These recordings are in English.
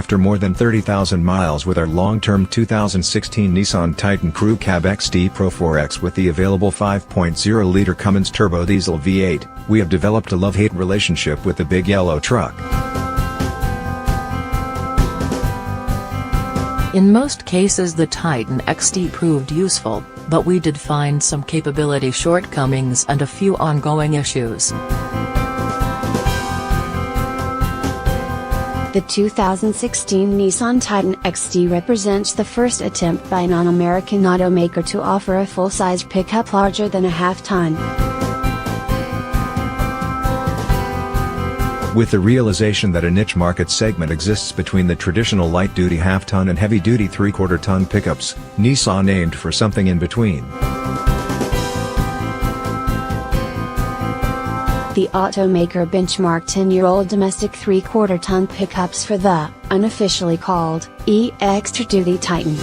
after more than 30,000 miles with our long-term 2016 Nissan Titan Crew Cab XD PRO-4X with the available 5.0-liter Cummins turbodiesel V8, we have developed a love-hate relationship with the big yellow truck. In most cases the Titan XD proved useful, but we did find some capability shortcomings and a few ongoing issues. The 2016 Nissan Titan XD represents the first attempt by a non-American automaker to offer a full-size pickup larger than a half-ton. With the realization that a niche market segment exists between the traditional light-duty half-ton and heavy-duty three-quarter-ton pickups, Nissan aimed for something in between. The automaker benchmarked 10-year-old domestic three-quarter-ton pickups for the, unofficially called, Extra Duty Titan.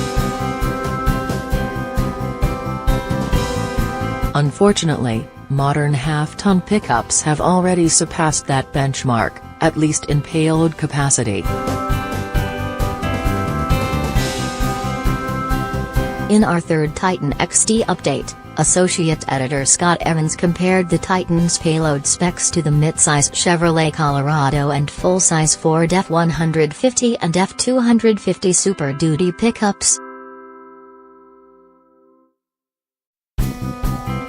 Unfortunately, modern half-ton pickups have already surpassed that benchmark, at least in payload capacity. In our third Titan XD update, Associate Editor Scott Evans compared the Titan's payload specs to the midsize Chevrolet Colorado and full-size Ford F-150 and F-250 Super Duty pickups.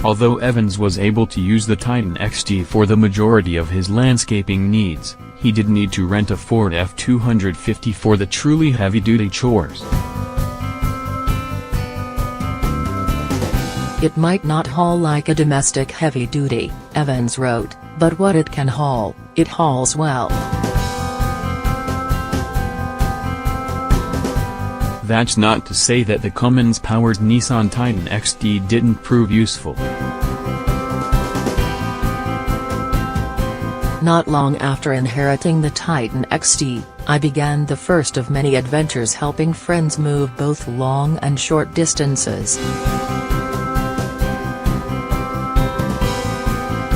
Although Evans was able to use the Titan XD for the majority of his landscaping needs, he did need to rent a Ford F-250 for the truly heavy-duty chores. It might not haul like a domestic heavy-duty, Evans wrote, but what it can haul, it hauls well. That's not to say that the Cummins-powered Nissan Titan XD didn't prove useful. Not long after inheriting the Titan XD, I began the first of many adventures helping friends move both long and short distances.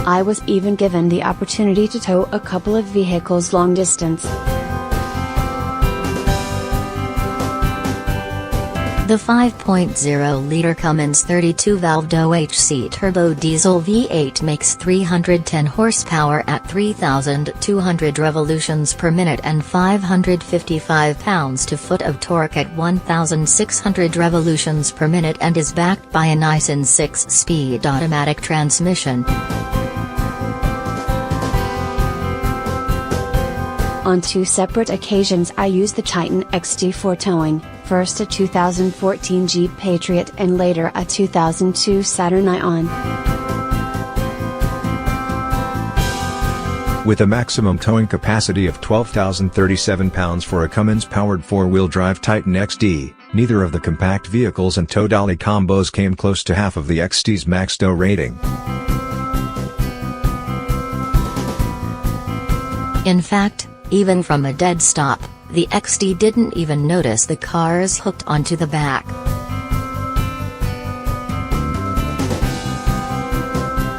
I was even given the opportunity to tow a couple of vehicles long distance. The 5.0-liter Cummins 32-valve OHC turbo diesel V8 makes 310 horsepower at 3,200 revolutions per minute and 555 pounds-to-foot of torque at 1,600 revolutions per minute and is backed by a Nissan 6-speed automatic transmission. On two separate occasions I used the Titan XD for towing, first a 2014 Jeep Patriot and later a 2002 Saturn Ion. With a maximum towing capacity of 12,037 pounds for a Cummins-powered four-wheel drive Titan XD, neither of the compact vehicles and tow dolly combos came close to half of the XD's max tow rating. In fact, even from a dead stop, the XD didn't even notice the cars hooked onto the back.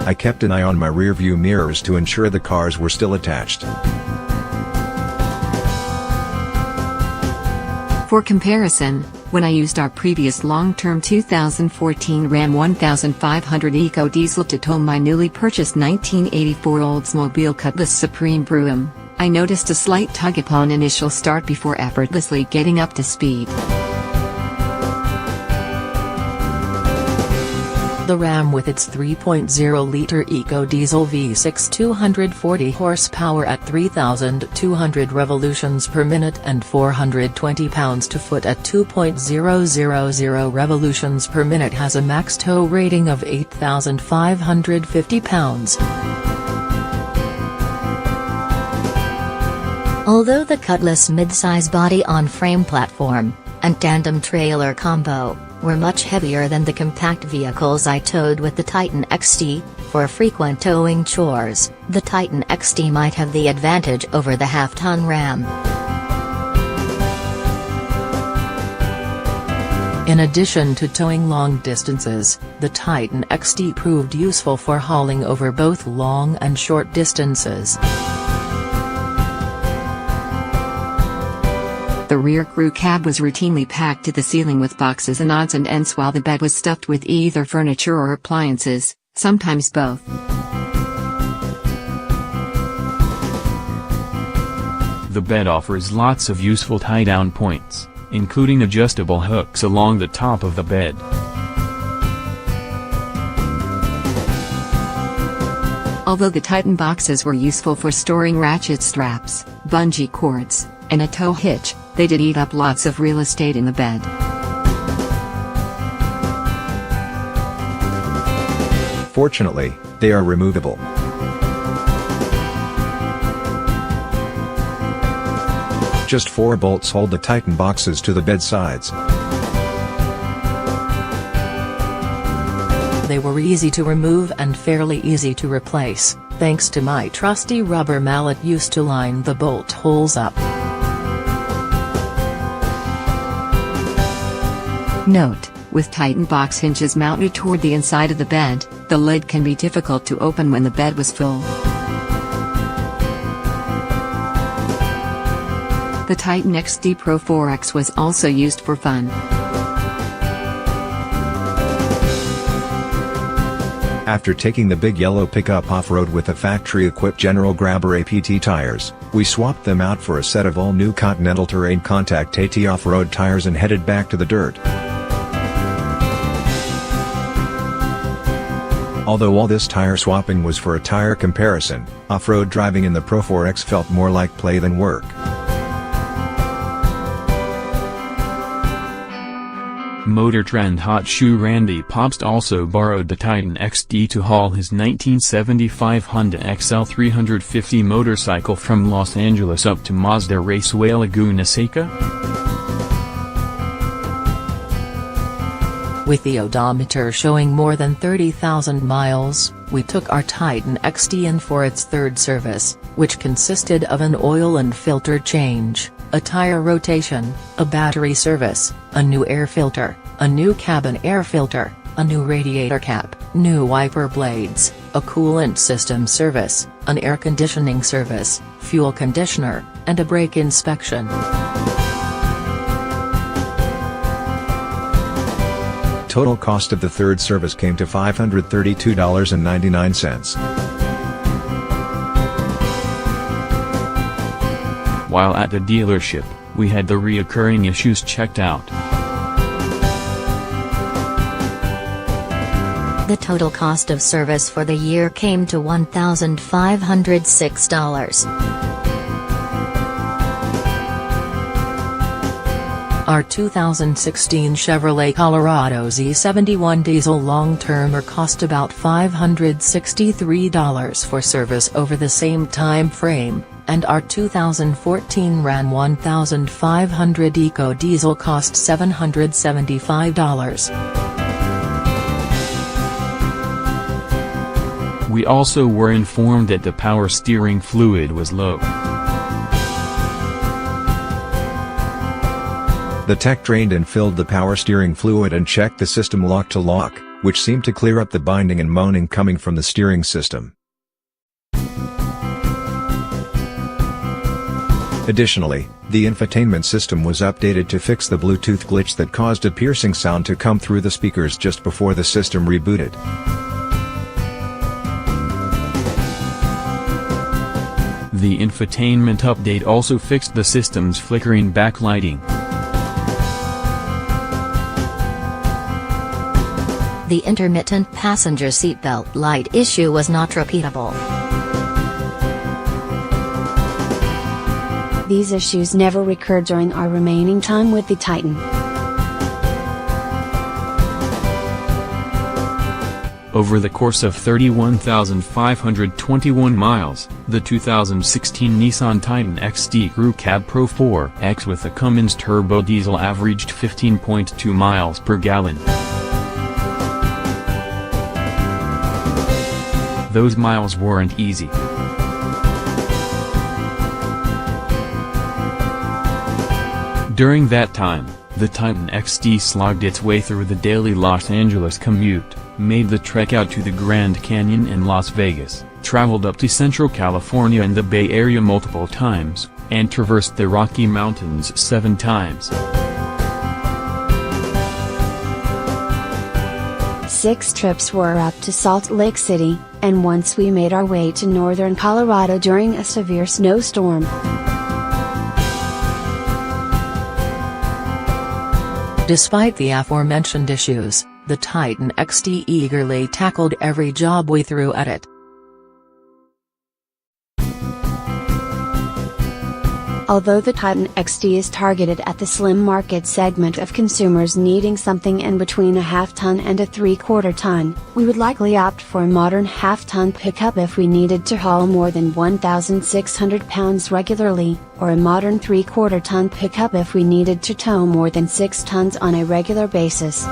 I kept an eye on my rearview mirrors to ensure the cars were still attached. For comparison, when I used our previous long-term 2014 Ram 1500 Eco Diesel to tow my newly purchased 1984 Oldsmobile Cutlass Supreme Brougham, I noticed a slight tug upon initial start before effortlessly getting up to speed. The Ram with its 3.0-liter eco-diesel V6 240 horsepower at 3,200 revolutions per minute and 420 pounds-to-foot at 2.000 revolutions per minute has a max tow rating of 8,550 pounds. Although the Cutlass midsize body-on-frame platform and tandem trailer combo were much heavier than the compact vehicles I towed with the Titan XD, for frequent towing chores, the Titan XD might have the advantage over the half-ton Ram. In addition to towing long distances, the Titan XD proved useful for hauling over both long and short distances. The rear crew cab was routinely packed to the ceiling with boxes and odds and ends, while the bed was stuffed with either furniture or appliances, sometimes both. The bed offers lots of useful tie-down points, including adjustable hooks along the top of the bed. Although the Titan boxes were useful for storing ratchet straps, bungee cords, and a tow hitch, they did eat up lots of real estate in the bed. Fortunately, they are removable. Just 4 bolts hold the Titan boxes to the bed sides. They were easy to remove and fairly easy to replace, thanks to my trusty rubber mallet used to line the bolt holes up. Note: with Titan box hinges mounted toward the inside of the bed, the lid can be difficult to open when the bed was full. The Titan XD PRO-4X was also used for fun. After taking the big yellow pickup off-road with the factory-equipped General Grabber APT tires, we swapped them out for a set of all-new Continental Terrain Contact AT off-road tires and headed back to the dirt. Although all this tire swapping was for a tire comparison, off-road driving in the PRO-4X felt more like play than work. Motor Trend hot shoe Randy Popst also borrowed the Titan XD to haul his 1975 Honda XL 350 motorcycle from Los Angeles up to Mazda Raceway Laguna Seca. With the odometer showing more than 30,000 miles, we took our Titan XD in for its third service, which consisted of an oil and filter change, a tire rotation, a battery service, a new air filter, a new cabin air filter, a new radiator cap, new wiper blades, a coolant system service, an air conditioning service, fuel conditioner, and a brake inspection. Total cost of the third service came to $532.99. While at the dealership, we had the reoccurring issues checked out. The total cost of service for the year came to $1,506. Our 2016 Chevrolet Colorado Z71 diesel long-termer cost about $563 for service over the same time frame, and our 2014 Ram 1500 Eco Diesel cost $775. We also were informed that the power steering fluid was low. The tech drained and filled the power steering fluid and checked the system lock to lock, which seemed to clear up the binding and moaning coming from the steering system. Additionally, the infotainment system was updated to fix the Bluetooth glitch that caused a piercing sound to come through the speakers just before the system rebooted. The infotainment update also fixed the system's flickering backlighting. The intermittent passenger seatbelt light issue was not repeatable. These issues never recurred during our remaining time with the Titan. Over the course of 31,521 miles, the 2016 Nissan Titan XD Crew Cab PRO-4X with a Cummins turbo diesel averaged 15.2 miles per gallon. Those miles weren't easy. During that time, the Titan XD slogged its way through the daily Los Angeles commute, made the trek out to the Grand Canyon in Las Vegas, traveled up to Central California and the Bay Area multiple times, and traversed the Rocky Mountains 7 times. 6 trips were up to Salt Lake City, and once we made our way to northern Colorado during a severe snowstorm. Despite the aforementioned issues, the Titan XD eagerly tackled every job we threw at it. Although the Titan XD is targeted at the slim market segment of consumers needing something in between a half-ton and a 3/4 ton, we would likely opt for a modern half-ton pickup if we needed to haul more than 1,600 pounds regularly, or a modern 3/4 ton pickup if we needed to tow more than 6 tons on a regular basis.